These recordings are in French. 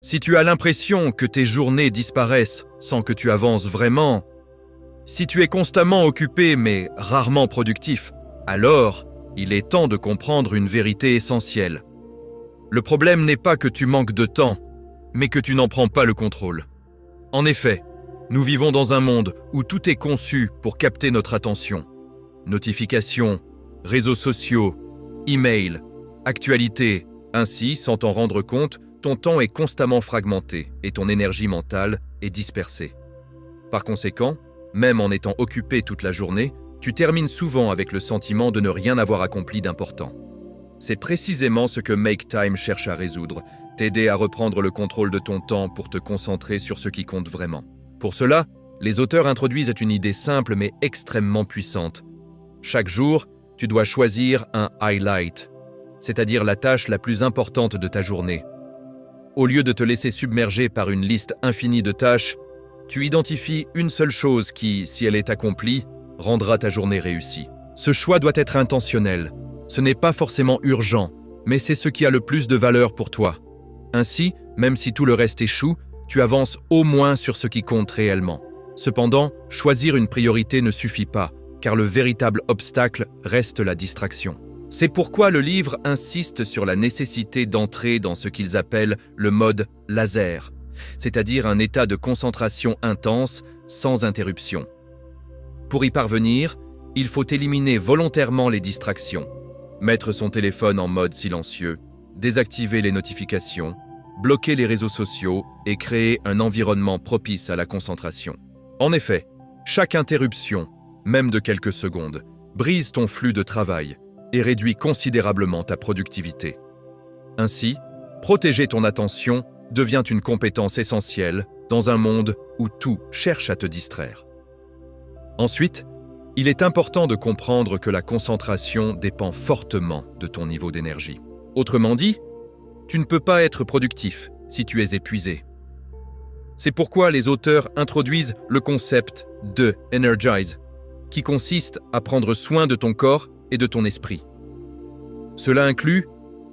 Si tu as l'impression que tes journées disparaissent sans que tu avances vraiment, si tu es constamment occupé mais rarement productif, alors il est temps de comprendre une vérité essentielle. Le problème n'est pas que tu manques de temps, mais que tu n'en prends pas le contrôle. En effet, nous vivons dans un monde où tout est conçu pour capter notre attention. Notifications, réseaux sociaux, emails, actualités. Ainsi, sans t'en rendre compte, ton temps est constamment fragmenté et ton énergie mentale est dispersée. Par conséquent, même en étant occupé toute la journée, tu termines souvent avec le sentiment de ne rien avoir accompli d'important. C'est précisément ce que Make Time cherche à résoudre, t'aider à reprendre le contrôle de ton temps pour te concentrer sur ce qui compte vraiment. Pour cela, les auteurs introduisent une idée simple mais extrêmement puissante. Chaque jour, tu dois choisir un highlight, c'est-à-dire la tâche la plus importante de ta journée. Au lieu de te laisser submerger par une liste infinie de tâches, tu identifies une seule chose qui, si elle est accomplie, rendra ta journée réussie. Ce choix doit être intentionnel. Ce n'est pas forcément urgent, mais c'est ce qui a le plus de valeur pour toi. Ainsi, même si tout le reste échoue, tu avances au moins sur ce qui compte réellement. Cependant, choisir une priorité ne suffit pas, car le véritable obstacle reste la distraction. C'est pourquoi le livre insiste sur la nécessité d'entrer dans ce qu'ils appellent le mode laser, c'est-à-dire un état de concentration intense, sans interruption. Pour y parvenir, il faut éliminer volontairement les distractions, mettre son téléphone en mode silencieux, désactiver les notifications, bloquer les réseaux sociaux et créer un environnement propice à la concentration. En effet, chaque interruption, même de quelques secondes, brise ton flux de travail et réduit considérablement ta productivité. Ainsi, protéger ton attention devient une compétence essentielle dans un monde où tout cherche à te distraire. Ensuite, il est important de comprendre que la concentration dépend fortement de ton niveau d'énergie. Autrement dit, tu ne peux pas être productif si tu es épuisé. C'est pourquoi les auteurs introduisent le concept de « energize », qui consiste à prendre soin de ton corps et de ton esprit. Cela inclut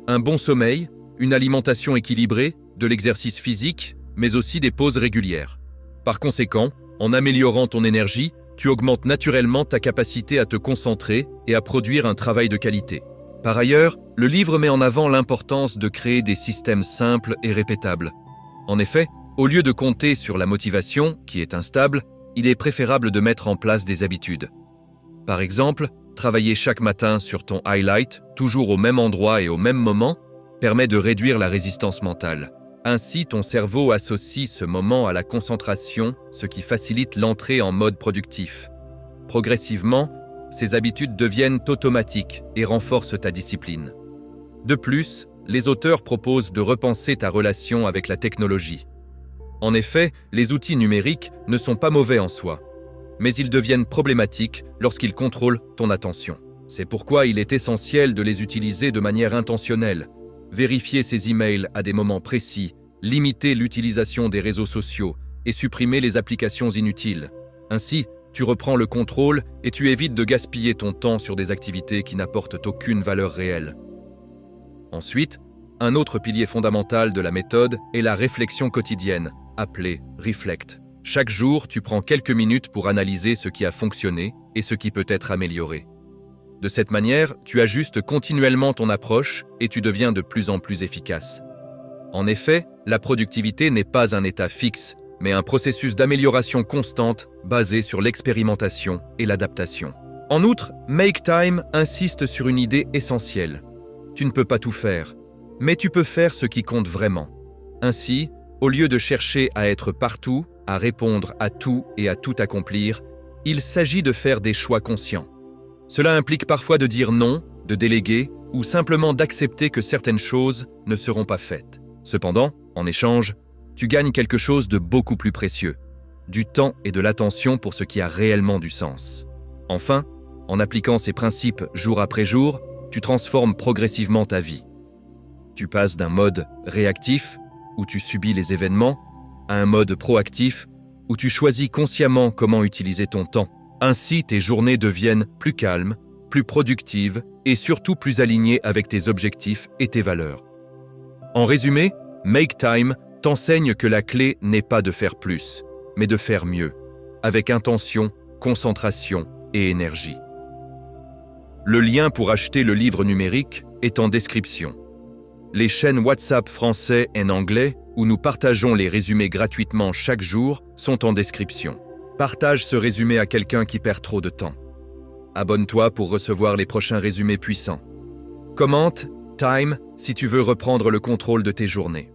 un bon sommeil, une alimentation équilibrée, de l'exercice physique, mais aussi des pauses régulières. Par conséquent, en améliorant ton énergie, tu augmentes naturellement ta capacité à te concentrer et à produire un travail de qualité. Par ailleurs, le livre met en avant l'importance de créer des systèmes simples et répétables. En effet, au lieu de compter sur la motivation, qui est instable, il est préférable de mettre en place des habitudes. Par exemple, travailler chaque matin sur ton highlight, toujours au même endroit et au même moment, permet de réduire la résistance mentale. Ainsi, ton cerveau associe ce moment à la concentration, ce qui facilite l'entrée en mode productif. Progressivement, ces habitudes deviennent automatiques et renforcent ta discipline. De plus, les auteurs proposent de repenser ta relation avec la technologie. En effet, les outils numériques ne sont pas mauvais en soi, mais ils deviennent problématiques lorsqu'ils contrôlent ton attention. C'est pourquoi il est essentiel de les utiliser de manière intentionnelle, vérifier ses emails à des moments précis, limiter l'utilisation des réseaux sociaux et supprimer les applications inutiles. Ainsi, tu reprends le contrôle et tu évites de gaspiller ton temps sur des activités qui n'apportent aucune valeur réelle. Ensuite, un autre pilier fondamental de la méthode est la réflexion quotidienne, appelée « Reflect ». Chaque jour, tu prends quelques minutes pour analyser ce qui a fonctionné et ce qui peut être amélioré. De cette manière, tu ajustes continuellement ton approche et tu deviens de plus en plus efficace. En effet, la productivité n'est pas un état fixe, mais un processus d'amélioration constante basé sur l'expérimentation et l'adaptation. En outre, Make Time insiste sur une idée essentielle. Tu ne peux pas tout faire, mais tu peux faire ce qui compte vraiment. Ainsi, au lieu de chercher à être partout, à répondre à tout et à tout accomplir, il s'agit de faire des choix conscients. Cela implique parfois de dire non, de déléguer ou simplement d'accepter que certaines choses ne seront pas faites. Cependant, en échange, tu gagnes quelque chose de beaucoup plus précieux, du temps et de l'attention pour ce qui a réellement du sens. Enfin, en appliquant ces principes jour après jour, tu transformes progressivement ta vie. Tu passes d'un mode réactif, où tu subis les événements, à un mode proactif, où tu choisis consciemment comment utiliser ton temps. Ainsi, tes journées deviennent plus calmes, plus productives et surtout plus alignées avec tes objectifs et tes valeurs. En résumé, Make Time t'enseigne que la clé n'est pas de faire plus, mais de faire mieux, avec intention, concentration et énergie. Le lien pour acheter le livre numérique est en description. Les chaînes WhatsApp français et anglais, où nous partageons les résumés gratuitement chaque jour, sont en description. Partage ce résumé à quelqu'un qui perd trop de temps. Abonne-toi pour recevoir les prochains résumés puissants. Commente, time, si tu veux reprendre le contrôle de tes journées.